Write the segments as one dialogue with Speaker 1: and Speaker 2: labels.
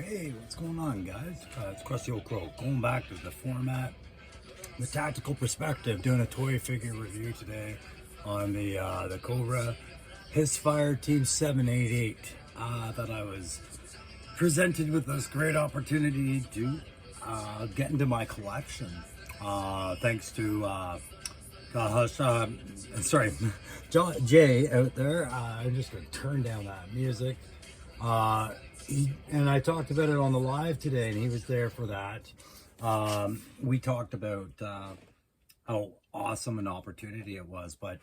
Speaker 1: Hey, what's going on, guys? It's Crusty Old Crow. Going back to the format, the tactical perspective, doing a toy figure review today on the Cobra His Fire Team 788. That I was presented with this great opportunity to get into my collection. Thanks to sorry, Jay out there. I'm just gonna turn down that music. And I talked about it on the live today, and he was there for that. We talked about how awesome an opportunity it was, but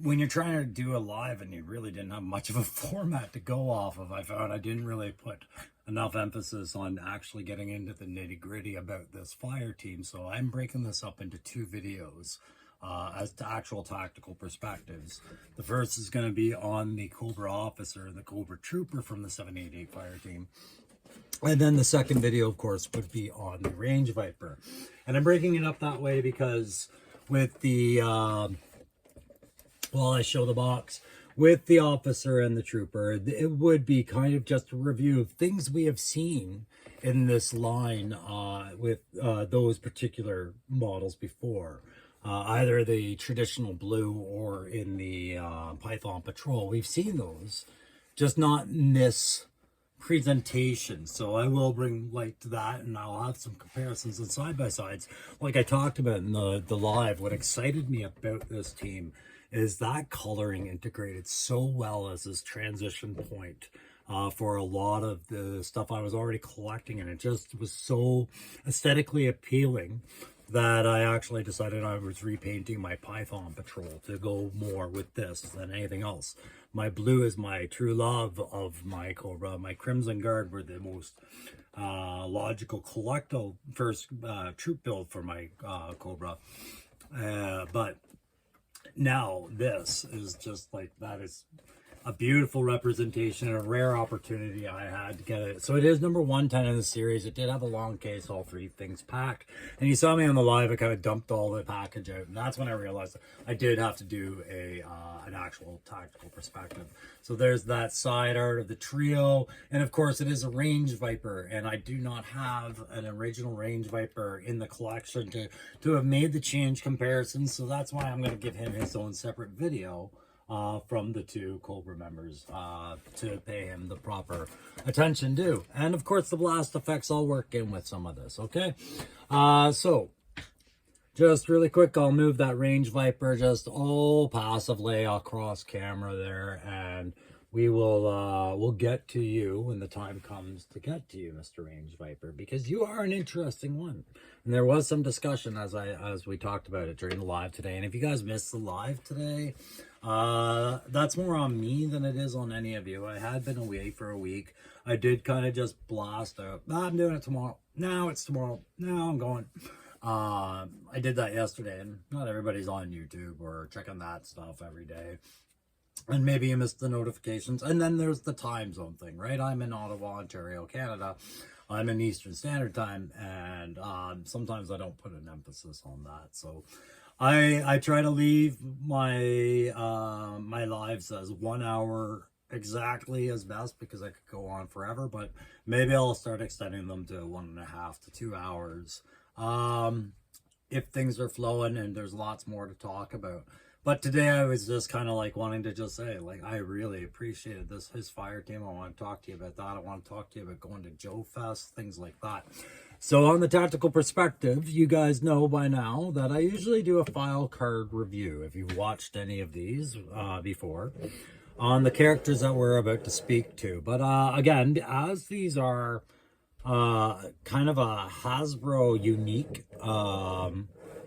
Speaker 1: when you're trying to do a live and you really didn't have much of a format to go off of, I found I didn't really put enough emphasis on actually getting into the nitty-gritty about this fire team. So I'm breaking this up into two videos as to actual tactical perspectives. The first is going to be on the Cobra officer and the Cobra trooper from the 788 fire team. And then the second video, of course, would be on the range viper. And I'm breaking it up that way because with the while I show the box with the officer and the trooper, it would be kind of just a review of things we have seen in this line with those particular models before. Either the traditional blue or in the Python Patrol. We've seen those, just not in this presentation. So I will bring light to that, and I'll have some comparisons and side-by-sides. Like I talked about in the live, what excited me about this team is that coloring integrated so well as this transition point for a lot of the stuff I was already collecting, and it just was so aesthetically appealing that I actually decided I was repainting my Python Patrol to go more with this than anything else. My blue is my true love of my Cobra. My Crimson Guard were the most logical collectible first troop build for my Cobra. But now this is just like, that is a beautiful representation and a rare opportunity I had to get it. So it is number 110 in the series. It did have a long case, all three things packed. And you saw me on the live, I kind of dumped all the package out. And that's when I realized I did have to do an actual tactical perspective. So there's that side art of the trio. And of course it is a range viper. And I do not have an original range viper in the collection to have made the change comparisons. So that's why I'm going to give him his own separate video from the two Cobra members to pay him the proper attention due. And of course the blast effects all work in with some of this, okay? So just really quick, I'll move that range viper just all passively across camera there, and we will we'll get to you when the time comes to get to you, Mr. Range Viper, because you are an interesting one. And there was some discussion as we talked about it during the live today. And if you guys missed the live today, that's more on me than it is on any of you. I had been away for a week. I did kind of just blast out, I'm doing it tomorrow. Now it's tomorrow. Now I'm going. I did that yesterday, and not everybody's on YouTube or checking that stuff every day. And maybe you missed the notifications. And then there's the time zone thing, right? I'm in Ottawa, Ontario, Canada. I'm in Eastern Standard Time, and sometimes I don't put an emphasis on that. So I try to leave my my lives as 1 hour exactly as best, because I could go on forever, but maybe I'll start extending them to 1.5 to 2 hours if things are flowing and there's lots more to talk about. But today I was just kind of like wanting to just say, like, I really appreciated his fire team. I want to talk to you about that. I want to talk to you about going to Joe Fest, things like that. So on the tactical perspective, you guys know by now that I usually do a file card review, if you've watched any of these before, on the characters that we're about to speak to. But again, as these are kind of a Hasbro unique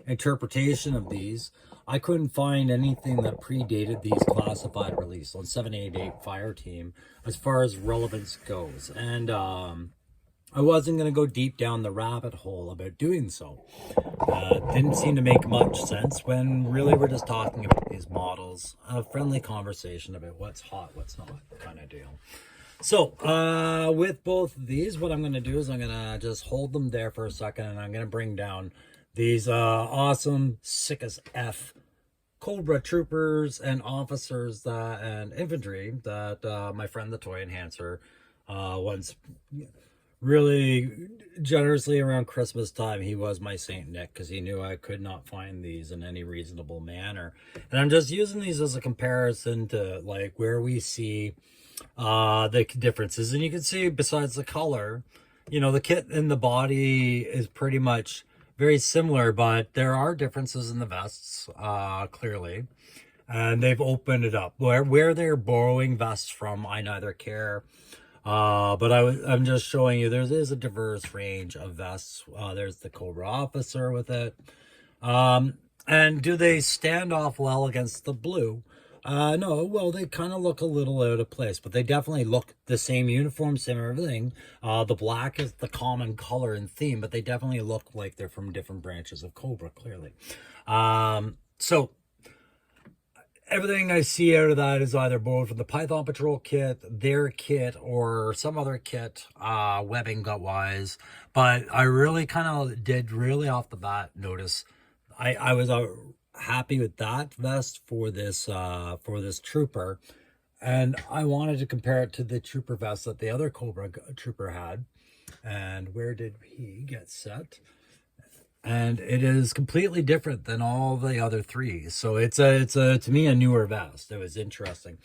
Speaker 1: interpretation of these, I couldn't find anything that predated these classified release on 788 Fire Team as far as relevance goes. And I wasn't going to go deep down the rabbit hole about doing so. Didn't seem to make much sense when really we're just talking about these models, a friendly conversation about what's hot, what's not kind of deal. So with both of these, what I'm going to do is I'm going to just hold them there for a second, and I'm going to bring down these awesome, sick as F Cobra troopers and officers and infantry that my friend the Toy Enhancer once really generously around Christmas time, he was my Saint Nick because he knew I could not find these in any reasonable manner. And I'm just using these as a comparison to like where we see the differences. And you can see besides the color, you know, the kit and the body is pretty much very similar, but there are differences in the vests, clearly. And they've opened it up. Where they're borrowing vests from, I neither care. But I'm just showing you there is a diverse range of vests. There's the Cobra officer with it. And do they stand off well against the blue? No, well, they kind of look a little out of place, but they definitely look the same uniform, same everything. The black is the common color and theme, but they definitely look like they're from different branches of Cobra, clearly. So everything I see out of that is either borrowed from the Python Patrol kit, their kit, or some other kit, webbing wise. But I really kind of did really off the bat notice I was happy with that vest for this trooper, and I wanted to compare it to the trooper vest that the other Cobra trooper had. And where did he get set? And it is completely different than all the other three. So it's to me a newer vest. It was interesting.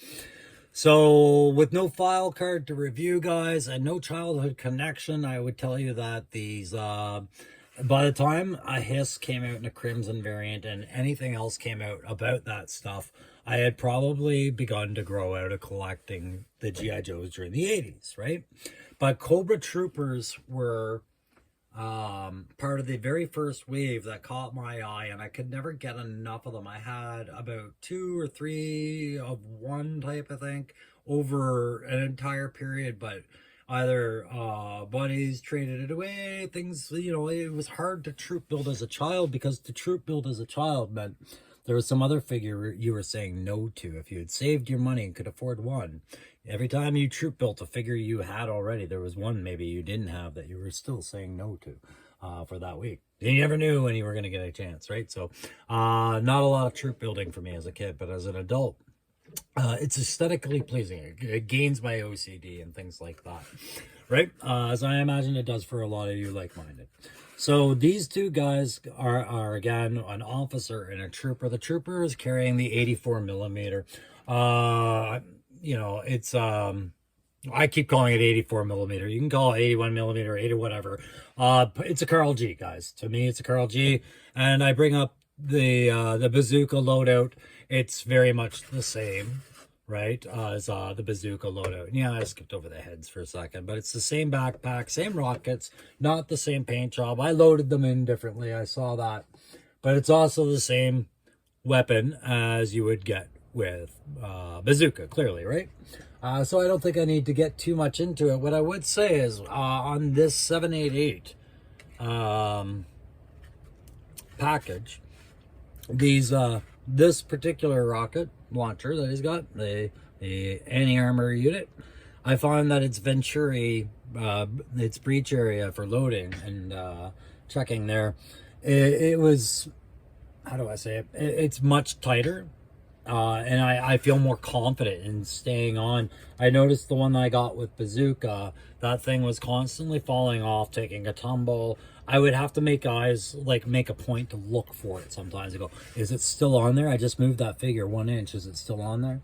Speaker 1: So with no file card to review, guys, and no childhood connection, I would tell you that these by the time a Hiss came out in a crimson variant and anything else came out about that stuff, I had probably begun to grow out of collecting the G.I. Joes during the 80s, right? But Cobra Troopers were part of the very first wave that caught my eye, and I could never get enough of them. I had about 2 or 3 of one type, I think, over an entire period, but either buddies traded it away, things, you know, it was hard to troop build as a child, because to troop build as a child meant there was some other figure you were saying no to. If you had saved your money and could afford one, every time you troop built a figure you had already, there was one maybe you didn't have that you were still saying no to for that week. You never knew when you were going to get a chance, right? So not a lot of troop building for me as a kid, but as an adult, it's aesthetically pleasing. It gains my OCD and things like that, right? As I imagine it does for a lot of you like-minded. So these two guys are again an officer and a trooper. The trooper is carrying the 84 millimeter. You know, it's I keep calling it 84 millimeter. You can call it 81 millimeter, 80 whatever. It's a Carl G, guys. To me, it's a Carl G. And I bring up the bazooka loadout. It's very much the same, right, as the bazooka loadout. Yeah, I skipped over the heads for a second, but it's the same backpack, same rockets, not the same paint job. I loaded them in differently. I saw that. But it's also the same weapon as you would get with bazooka, clearly, right? So I don't think I need to get too much into it. What I would say is on this 788 package, these this particular rocket launcher that he's got, the anti-armor unit, I found that its Venturi, its breach area for loading and checking there, it was, how do I say it? It's much tighter. And I feel more confident in staying on. I noticed the one that I got with bazooka, that thing was constantly falling off, taking a tumble. I would have to make eyes, like make a point to look for it sometimes. I go, is it still on there? I just moved that figure 1 inch. Is it still on there?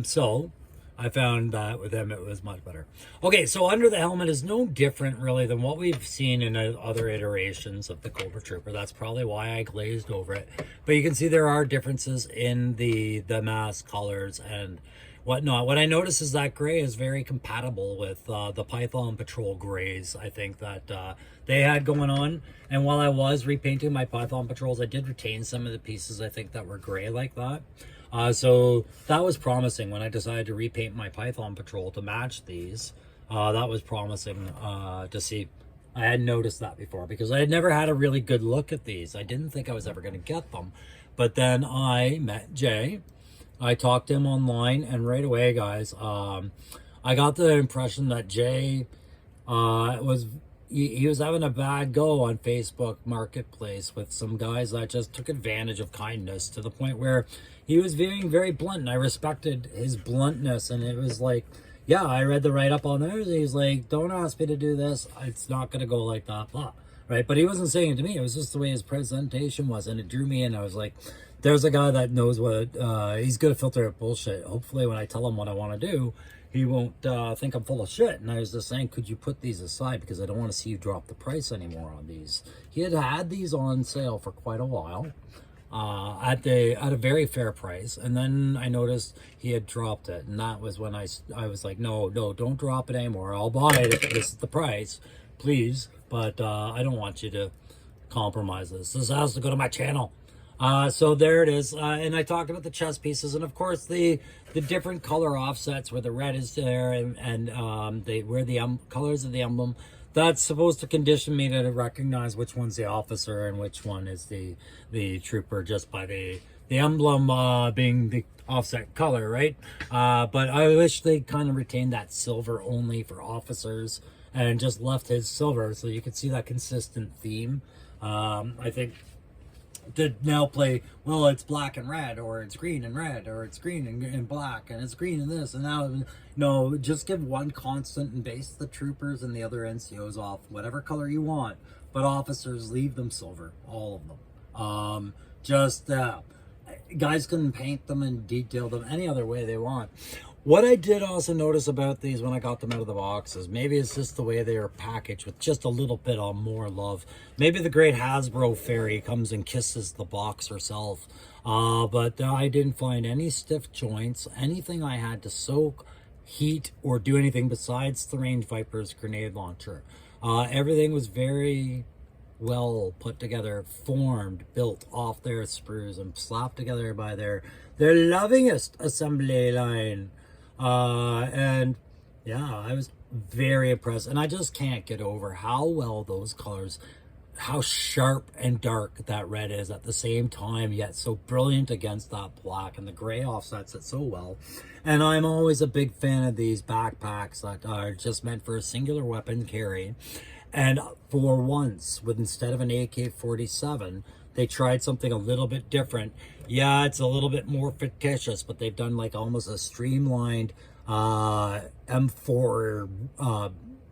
Speaker 1: So I found that with them it was much better. Okay, so under the helmet is no different really than what we've seen in other iterations of the Cobra Trooper. That's probably why I glazed over it. But you can see there are differences in the mask colors and whatnot. What I notice is that gray is very compatible with the Python Patrol grays, I think, that they had going on. And while I was repainting my Python Patrols, I did retain some of the pieces, I think, that were gray like that. So that was promising when I decided to repaint my Python Patrol to match these. That was promising to see. I hadn't noticed that before because I had never had a really good look at these. I didn't think I was ever going to get them. But then I met Jay. I talked to him online, and right away, guys, I got the impression that Jay was having a bad go on Facebook Marketplace with some guys that just took advantage of kindness to the point where he was being very blunt, and I respected his bluntness. And it was like, yeah, I read the write-up on there. He's like, don't ask me to do this. It's not going to go like that, blah. Right? But he wasn't saying it to me. It was just the way his presentation was. And it drew me in. I was like, there's a guy that knows what, he's going to filter out bullshit. Hopefully when I tell him what I want to do, he won't think I'm full of shit. And I was just saying, could you put these aside? Because I don't want to see you drop the price anymore on these. He had these on sale for quite a while. At a very fair price, and then I noticed he had dropped it, and that was when I was like, no, don't drop it anymore. I'll buy it if this is the price, please, but I don't want you to compromise this. This has to go to my channel. So there it is, and I talked about the chest pieces, and of course the different color offsets where the red is there, and where the colors of the emblem. That's supposed to condition me to recognize which one's the officer and which one is the trooper, just by the emblem being the offset color, right? But I wish they kind of retained that silver only for officers and just left his silver so you could see that consistent theme. I think to now play, well, it's black and red, or it's green and red, or it's green and black, and it's green and this, and now, no, just give one constant and base the troopers and the other NCOs off whatever color you want, but officers, leave them silver, all of them. Guys can paint them and detail them any other way they want. What I did also notice about these when I got them out of the box is maybe it's just the way they are packaged with just a little bit of more love. Maybe the great Hasbro fairy comes and kisses the box herself. But I didn't find any stiff joints, anything I had to soak, heat, or do anything besides the Range Viper's grenade launcher. Everything was very well put together, formed, built off their sprues and slapped together by their lovingest assembly line. And yeah, I was very impressed, and I just can't get over how well those colors, how sharp and dark that red is at the same time, yet so brilliant against that black, and the gray offsets it so well. And I'm always a big fan of these backpacks that are just meant for a singular weapon carry. And for once, with instead of an AK-47, they tried something a little bit different. Yeah, it's a little bit more fictitious, but they've done like almost a streamlined M4,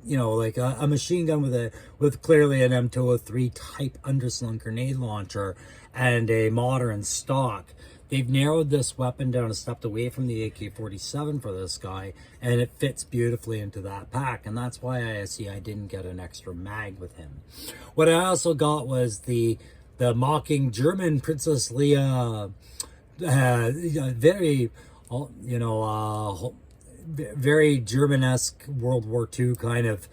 Speaker 1: like a machine gun with clearly an M203 type underslung grenade launcher and a modern stock. They've narrowed this weapon down a step away from the AK-47 for this guy, and it fits beautifully into that pack, and that's why I didn't get an extra mag with him. What I also got was the mocking German Princess Leia, very, very Germanesque World War II kind of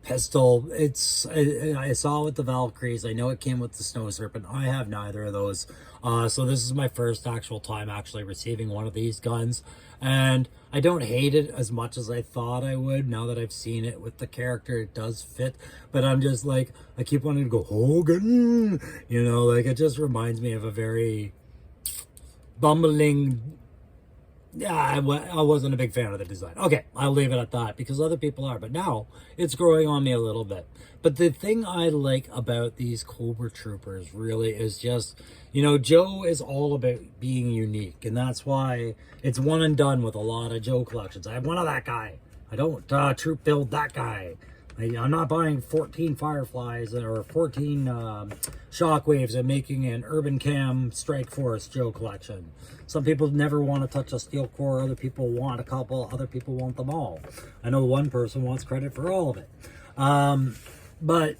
Speaker 1: pistol. I saw it with the Valkyries. I know it came with the Snow Serpent. I have neither of those. So this is my first actual time actually receiving one of these guns. And I don't hate it as much as I thought I would. Now that I've seen it with the character, it does fit. But I'm just like, I keep wanting to go, Hogan! It just reminds me of a very bumbling... Yeah, I wasn't a big fan of the design. Okay, I'll leave it at that because other people are. But now it's growing on me a little bit. But the thing I like about these Cobra Troopers really is just, Joe is all about being unique. And that's why it's one and done with a lot of Joe collections. I have one of that guy. I don't troop build that guy. I'm not buying 14 Fireflies or 14 Shockwaves and making an Urban Cam Strike Force Joe collection. Some people never want to touch a steel core. Other people want a couple. Other people want them all. I know one person wants credit for all of it. But,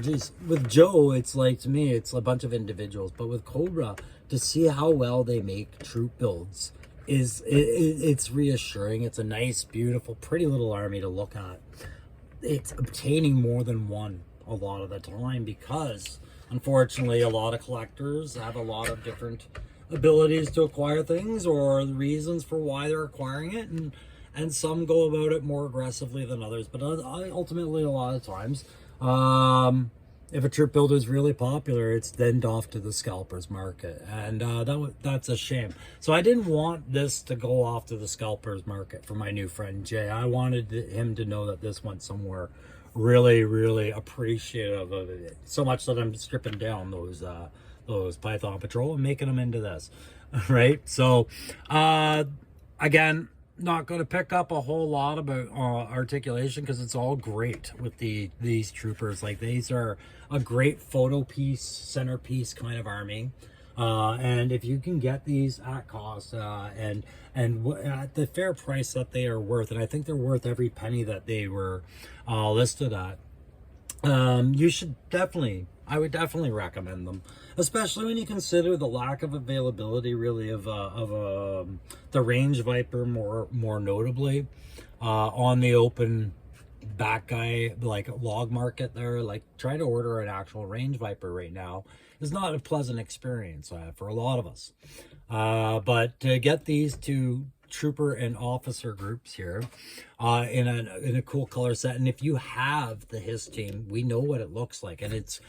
Speaker 1: geez, with Joe, it's like, to me, it's a bunch of individuals. But with Cobra, to see how well they make troop builds, it's reassuring. It's a nice, beautiful, pretty little army to look at. It's obtaining more than one a lot of the time because, unfortunately, a lot of collectors have a lot of different abilities to acquire things or the reasons for why they're acquiring it, and some go about it more aggressively than others. But ultimately, a lot of times, if a troop builder is really popular, it's then off to the scalpers market, and that's a shame. So I didn't want this to go off to the scalpers market for my new friend Jay. I wanted him to know that this went somewhere really, really appreciative of it. So much that I'm stripping down those Python Patrol and making them into this, right? So again, not going to pick up a whole lot about articulation, because it's all great with these troopers. Like, these are a great photo piece, centerpiece kind of army. And if you can get these at cost and at the fair price that they are worth, and I think they're worth every penny that they were listed at, you should definitely, I would definitely recommend them, especially when you consider the lack of availability, really, of the Range Viper, more notably, on the open back guy, like, log market there. Like, trying to order an actual Range Viper right now is not a pleasant experience for a lot of us. But to get these two trooper and officer groups here in a cool color set, and if you have the his team, we know what it looks like, and it's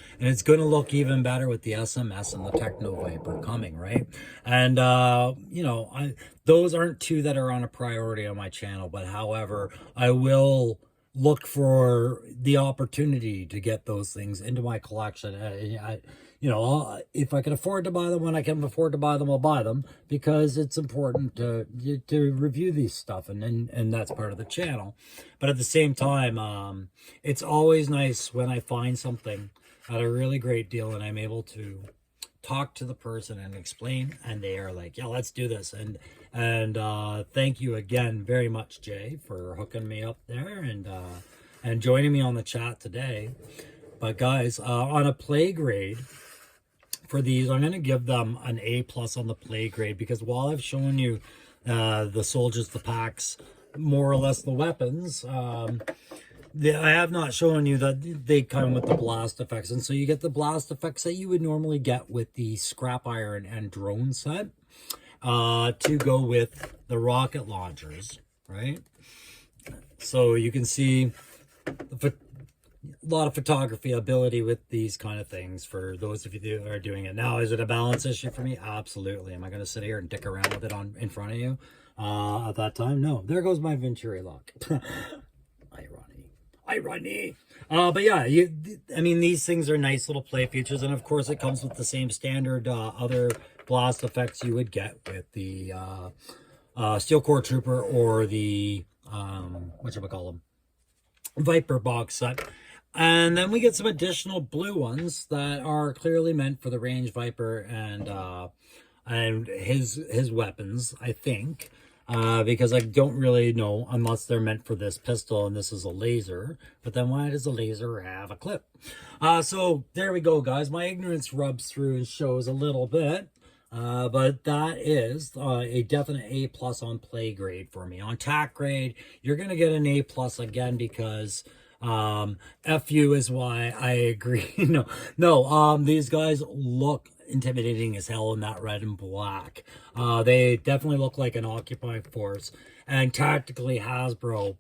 Speaker 1: going to look even better with the SMS and the Techno Viper coming, right? And you know, those aren't two that are on a priority on my channel, but however, I will look for the opportunity to get those things into my collection. You know, if I can afford to buy them, when I can afford to buy them, I'll buy them, because it's important to review these stuff, and that's part of the channel. But at the same time, it's always nice when I find something at a really great deal and I'm able to talk to the person and explain, and they are like, yeah, let's do this. And thank you again very much, Jay, for hooking me up there and joining me on the chat today. But guys, on a play grade for these, I'm going to give them an A+ on the play grade, because while I've shown you the soldiers, the packs, more or less the weapons, I have not shown you that they come with the blast effects. And so you get the blast effects that you would normally get with the scrap iron and drone set, to go with the rocket launchers, right? So you can see a lot of photography ability with these kind of things for those of you that are doing it. Now, is it a balance issue for me? Absolutely. Am I going to sit here and dick around with it in front of you at that time? No. There goes my Venturi lock. Irony. But yeah, I mean, these things are nice little play features, and of course it comes with the same standard other blast effects you would get with the Steel Core Trooper or the whatchamacallem, Viper box set. And then we get some additional blue ones that are clearly meant for the Range Viper and his weapons, I think. Because I don't really know, unless they're meant for this pistol and this is a laser. But then why does a laser have a clip? So there we go, guys. My ignorance rubs through and shows a little bit. But that is a definite A+ on play grade for me. On tack grade, you're going to get an A+ again, because FU is why I agree. No, these guys look intimidating as hell in that red and black. They definitely look like an occupying force, and tactically Hasbro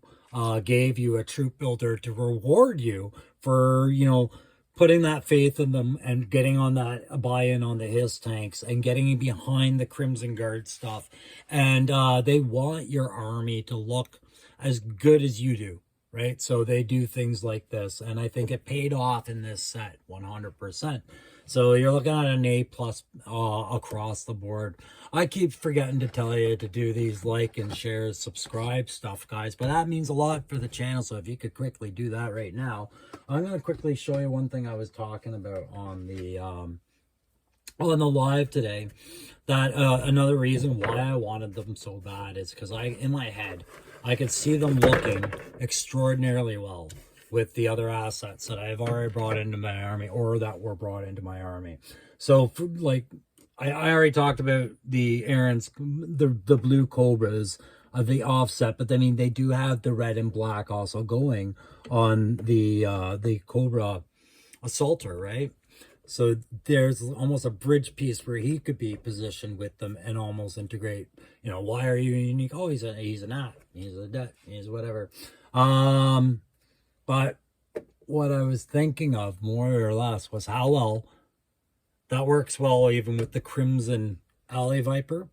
Speaker 1: gave you a troop builder to reward you for, you know, putting that faith in them and getting on that buy-in on the HISS tanks and getting behind the Crimson Guard stuff. And they want your army to look as good as you do, right? So they do things like this, and I think it paid off in this set 100%. So you're looking at an A+ across the board. I keep forgetting to tell you to do these like and share, subscribe stuff, guys, but that means a lot for the channel. So if you could quickly do that right now. I'm going to quickly show you one thing I was talking about on the live today. That another reason why I wanted them so bad is because in my head, I could see them looking extraordinarily well with the other assets that I've already brought into my army, or that were brought into my army. So, for, like, I already talked about the Aaron's, the blue Cobras of the offset, but I mean, they do have the red and black also going on the Cobra Assaulter, right? So there's almost a bridge piece where he could be positioned with them and almost integrate. You know, why are you unique? Oh, he's an at, he's a det, he's whatever. But what I was thinking of more or less was how well that works well even with the Crimson Alley Viper,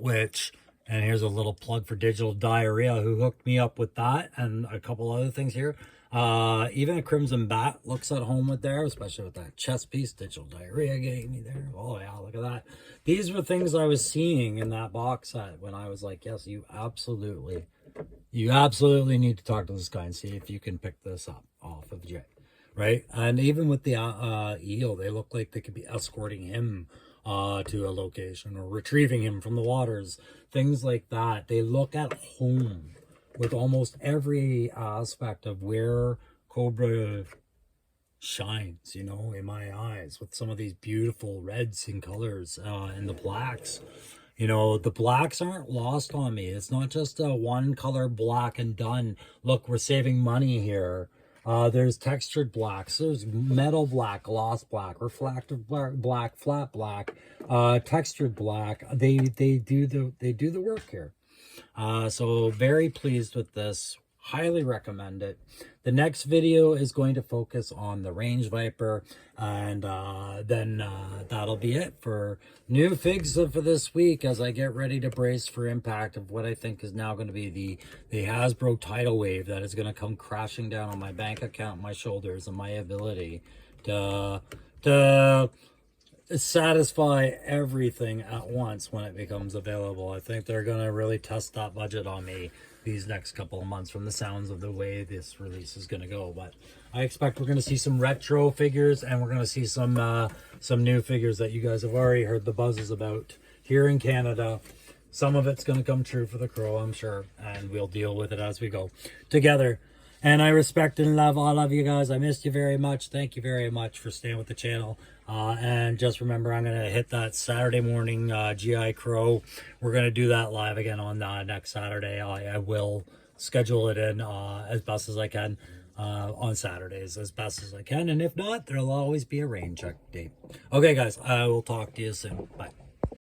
Speaker 1: which, and here's a little plug for Digital Diarrhea, who hooked me up with that and a couple other things here. Even a Crimson Bat looks at home with there, especially with that chest piece. Digital Diarrhea gave me there. Oh yeah, look at that. These were things I was seeing in that box set when I was like, yes, you absolutely need to talk to this guy and see if you can pick this up off of Jay, right? And even with the eel, they look like they could be escorting him to a location or retrieving him from the waters, things like that. They look at home with almost every aspect of where Cobra shines, you know, in my eyes, with some of these beautiful reds and colors and the blacks. You know, the blacks aren't lost on me. It's not just a one color black and done. Look, we're saving money here. There's textured blacks. There's metal black, gloss black, reflective black, flat black, textured black. They do the work here. So very pleased with this. Highly recommend it. The next video is going to focus on the Range Viper, and then that'll be it for new figs for this week as I get ready to brace for impact of what I think is now going to be the Hasbro tidal wave that is going to come crashing down on my bank account, my shoulders, and my ability to satisfy everything at once when it becomes available. I think they're going to really test that budget on me these next couple of months from the sounds of the way this release is going to go. But I expect we're going to see some retro figures, and we're going to see some new figures that you guys have already heard the buzzes about here in Canada. Some of it's going to come true for the Crow, I'm sure, and we'll deal with it as we go together. And I respect and love all of you guys. I missed you very much. Thank you very much for staying with the channel. And just remember, I'm going to hit that Saturday morning G.I. Crow. We're going to do that live again on next Saturday. I will schedule it in as best as I can on Saturdays, as best as I can. And if not, there'll always be a rain check date. Okay, guys, I will talk to you soon. Bye.